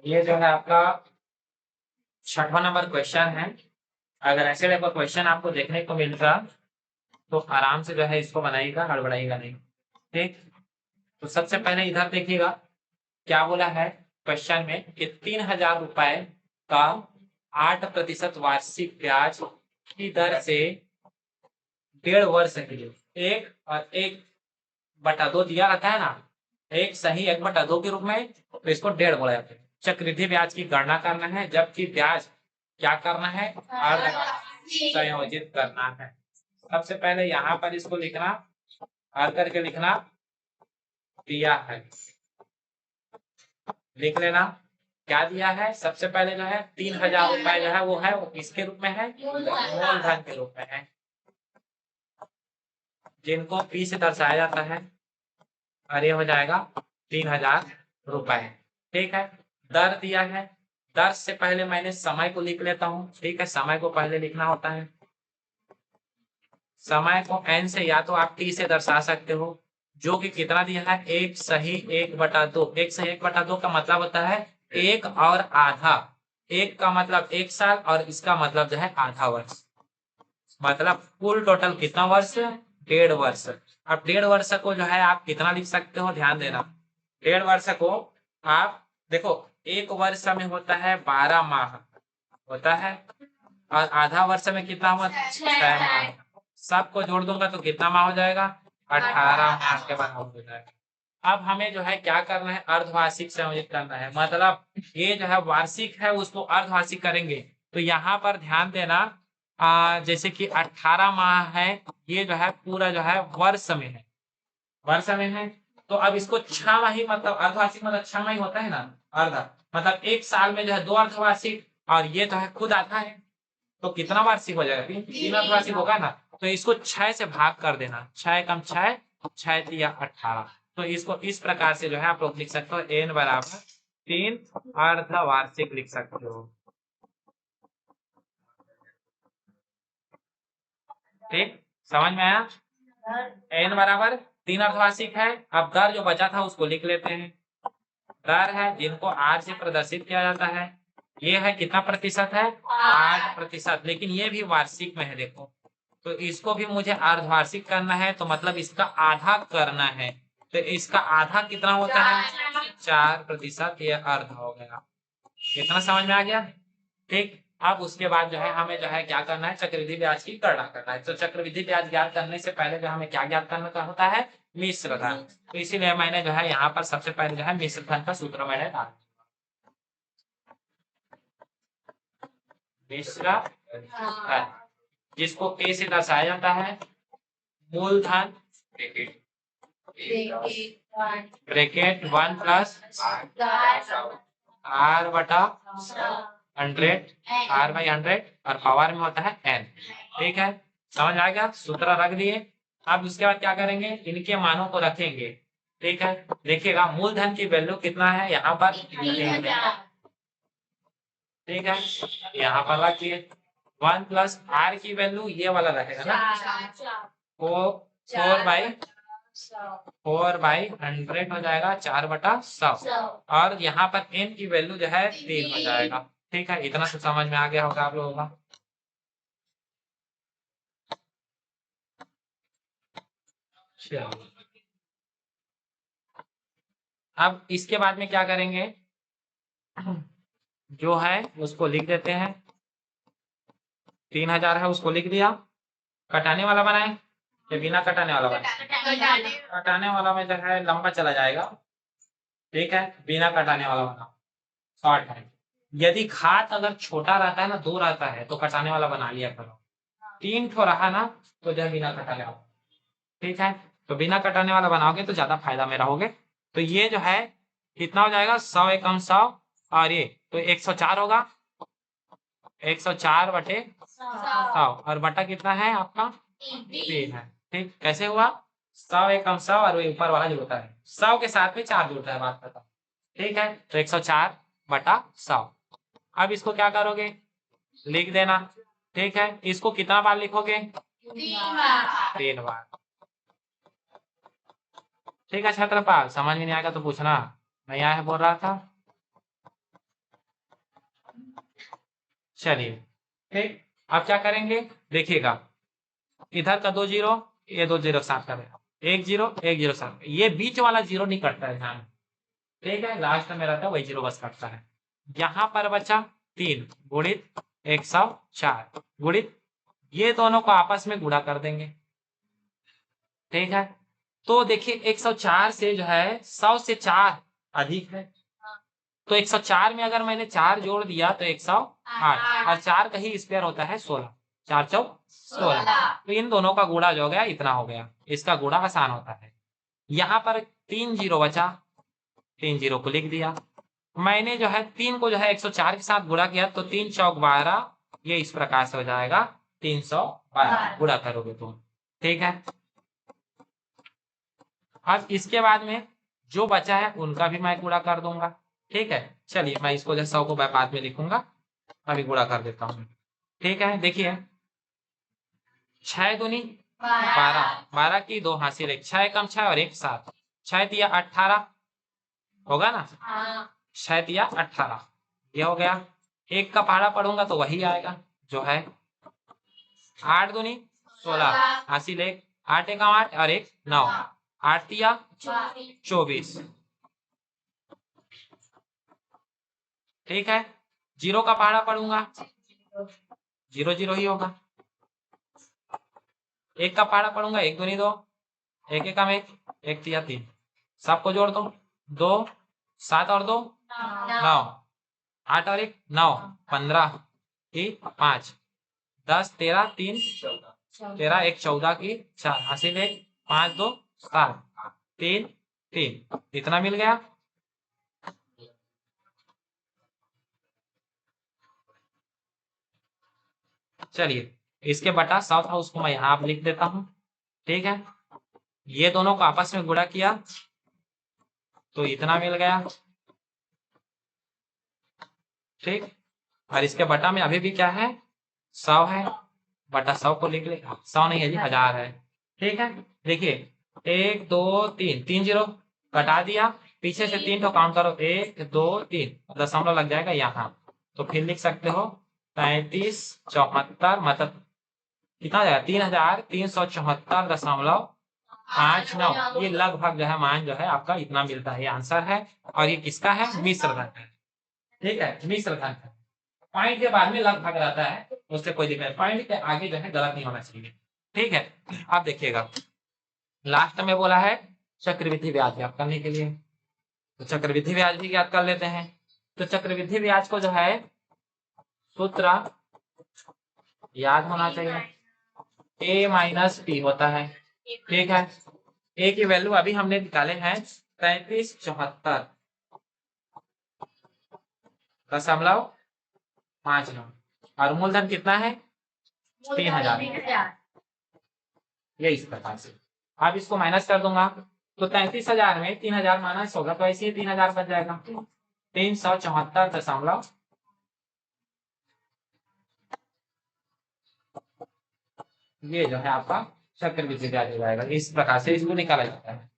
ये जो है आपका 6वां नंबर क्वेश्चन है। अगर ऐसे टाइप का क्वेश्चन आपको देखने को मिलता तो आराम से जो है इसको बनाइएगा, हड़बड़ाइएगा नहीं। ठीक, तो सबसे पहले इधर देखिएगा क्या बोला है क्वेश्चन में कि 3,000 रुपए का 8% वार्षिक ब्याज की दर से 1.5 वर्ष के लिए 1/2 दिया रहता है ना, 1/2 के रूप में, तो इसको 1.5 बोला जाता है। चक्रवृद्धि ब्याज की गणना करना है, जबकि ब्याज क्या करना है, अर्ध संयोजित करना है। सबसे पहले यहाँ पर इसको लिखना, अर्ध करके लिखना, दिया है, लिख लेना। क्या दिया है, सबसे पहले जो है 3,000 रुपए जो है वो किसके रूप में है, मूलधन के रूप में है, जिनको P से दर्शाया जाता है, और ये हो जाएगा 3,000 रुपए। ठीक है, दर दिया है, दर से पहले मैंने समय को लिख लेता हूँ। ठीक है, समय को पहले लिखना होता है। समय को n से या तो आप t से दर्शा सकते हो, जो कि कितना दिया है, 1/1/2। 1/1/2 का मतलब होता है 1 और आधा। 1 का मतलब 1 साल और इसका मतलब जो है आधा वर्ष, मतलब कुल टोटल कितना वर्ष, 1.5 वर्ष। अब 1.5 वर्ष को जो है आप कितना लिख सकते हो, ध्यान देना। 1.5 वर्ष को आप देखो, 1 वर्ष में होता है 12 माह होता है, और आधा वर्ष में कितना हुआ, 6 माह। सबको जोड़ दूंगा तो कितना माह हो जाएगा, 18 माह के बराबर हो जाएगा। अब हमें जो है क्या करना है, अर्धवार्षिक संयोजित करना है, मतलब ये जो है वार्षिक है उसको अर्धवार्षिक करेंगे। तो यहाँ पर ध्यान देना, जैसे कि 18 माह है, ये जो है पूरा जो है वर्ष में है, वर्ष में है। तो अब इसको 6 माह ही, मतलब अर्धवार्षिक मतलब 6 माह ही होता है ना, अर्ध मतलब 1 साल में जो है 2 अर्धवार्षिक, और ये तो है खुद आधा है, तो कितना वार्षिक हो जाएगा, 3 अर्धवार्षिक होगा ना। तो इसको 6 से भाग कर देना, 6 कम 6, 6 या 18। तो इसको इस प्रकार से जो है आप लोग लिख सकते हो, n बराबर 3 अर्धवार्षिक लिख सकते हो। ठीक, समझ में आया, n बराबर 3 अर्धवार्षिक है। अब दर जो बचा था उसको लिख लेते हैं। दर है जिनको r से प्रदर्शित किया जाता है, ये है कितना प्रतिशत है, 8%। लेकिन ये भी वार्षिक में है, देखो, तो इसको भी मुझे अर्धवार्षिक करना है, तो मतलब इसका आधा करना है। तो इसका आधा कितना होता है, 4%, ये अर्ध हो गया। इतना समझ में आ गया। ठीक, अब उसके बाद जो है हमें जो है क्या करना है, चक्रवृद्धि ब्याज की गणना करना है। तो चक्रवृद्धि ब्याज ज्ञात करने से पहले जो हमें क्या ज्ञात करने का होता है, मिश्र धन। तो इसीलिए मैंने जो है यहाँ पर सबसे पहले जो है मिश्र धन का सूत्र मैंने डाल, मिश्र धन, जिसको K से दर्शाया जाता है, मूलधन ब्रैकेट 1 प्लस r बटा 100, r/100, और पावर में होता है n। ठीक है, समझ आ गया, सूत्र रख दिए। अब उसके बाद क्या करेंगे, इनके मानों को रखेंगे। ठीक है, देखिएगा मूलधन की वैल्यू कितना है यहाँ पर, ठीक है, यहाँ पर रखिए। 1 प्लस r की वैल्यू ये वाला रहेगा ना, 4/100 हो जाएगा, 4/100। और यहाँ पर n की वैल्यू जो है 3 हो जाएगा। ठीक है, इतना तो समझ में आ गया होगा आप लोगों का। अब इसके बाद में क्या करेंगे, जो है उसको लिख देते हैं। 3,000 है उसको लिख दिया, कटाने वाला बनाए या बिना कटाने वाला बनाए, कटाने वाला में जो है लंबा चला जाएगा। ठीक है, बिना कटाने वाला बना, शॉर्ट है। यदि घात अगर छोटा रहता है ना, 2 रहता है, तो कटाने वाला बना लिया करो। 3 ठो रहा ना, तो जो बिना कटाने वाला। ठीक है, तो बिना कटाने वाला बनाओगे तो ज्यादा फायदा में रहोगे। तो ये जो है कितना हो जाएगा, 100 एकम 100, और ये तो 104 होगा, 104/100, और बटा कितना है आपका, 3 है। ठीक, कैसे हुआ, 100 एकम 100, और वो ऊपर वाला जुड़ता है, 100 के साथ में 4 जुड़ता है, बात खत्म। ठीक है, तो 104/100। अब इसको क्या करोगे, लिख देना। ठीक है, इसको कितना बार लिखोगे, 3 बार। ठीक है छत्रपाल, समझ में नहीं आएगा तो पूछना। मैं यहाँ बोल रहा था। चलिए ठीक, अब क्या करेंगे देखिएगा, इधर का 2 जीरो, ये 2 जीरो साथ कर, 1 जीरो 1 जीरो साथ, ये बीच वाला जीरो नहीं कटता है ध्यान, ठीक है, लास्ट में रहता है वही जीरो बस कटता है। यहाँ पर बचा 3 गुणित 104 गुणित, ये दोनों को आपस में गुणा कर देंगे, ठीक है। तो देखिए 104 से जो है 100 से 4 अधिक है, तो 104 में अगर मैंने 4 जोड़ दिया तो 108, और 4 का ही स्क्वायर होता है 16, 4 चौक 16, तो इन दोनों का गुणा जो हो गया इतना हो गया, इसका गुणा आसान होता है। यहाँ पर 3 जीरो बचा, 3 जीरो को लिख दिया, मैंने जो है 3 को जो है 104 के साथ गुणा किया, तो 3 चौक 12, ये इस प्रकार से हो जाएगा 312 गुणा करोगे तुम, ठीक है। अब इसके बाद में जो बचा है उनका भी मैं गुणा कर दूंगा, ठीक है। चलिए मैं इसको जो 100 को बाद में लिखूंगा, अभी गुणा कर देता हूँ, ठीक है। देखिए 6 दूनी 12, 12 की 2 हासिल 1, 6 कम 6 और 1 7, 6 दिया 18 होगा ना, 6 दिया 18, ये हो गया। 1 का पहाड़ा पढ़ूंगा तो वही आएगा जो है 8 दूनी 16 हासिल 1, 8 एक 8 और 1 9, 8 दिया 24, ठीक है। 0 का पहाड़ा पढ़ूंगा 0 0 ही होगा, 1 का पहाड़ा पढ़ूंगा 1 दूनी 2, 1 एक 1, 1 दिया 3, सबको जोड़ दो 2 7 और 2 9, 8 और 1 9, 15 की 5, 10 13 3 13 1 14 की 4 हासिल 1, 5 2 7 3 3, इतना मिल गया। चलिए इसके बटा 100 था उसको मैं यहाँ लिख देता हूँ, ठीक है। ये दोनों को आपस में गुणा किया तो इतना मिल गया, ठीक। और इसके बटा में अभी भी क्या है 100 है, बटा 100 को लिख ले, 100 नहीं है जी 1000 है, ठीक है। देखिए 1 2 3, 3 जीरो कटा दिया, पीछे से 3 तो काउंट करो 1 2 3, दशमलव लग जाएगा यहाँ, तो फिर लिख सकते हो 35 74, मतलब कितना जाएगा 3374.59, ये लगभग जो है मान जो है आपका इतना मिलता है, ये आंसर है। और ये किसका है, मिश्र धन है, ठीक है, मिश्र धन है। पॉइंट के बाद में लगभग रहता है, उससे कोई दिक्कत नहीं, पॉइंट के आगे जो है गलत नहीं होना चाहिए, ठीक है। आप देखिएगा लास्ट में बोला है चक्रवृद्धि ब्याज याद करने के लिए, तो चक्रवृद्धि ब्याज भी याद कर लेते हैं। तो चक्रवृद्धि ब्याज को जो है सूत्र याद होना चाहिए, a माइनस पी होता है, ठीक है। ए की वैल्यू अभी हमने निकाले हैं 3374.59, और मूलधन कितना है 3000, ये इस प्रकार से। अब इसको माइनस कर दूंगा तो 33,000 में 3000 माइनस होगा, तो ऐसे ही 3000 बच जाएगा, 374, ये जो है आपका चक्रवृद्धि ब्याज हो जाएगा, इस प्रकार से इसको निकाला जाता है।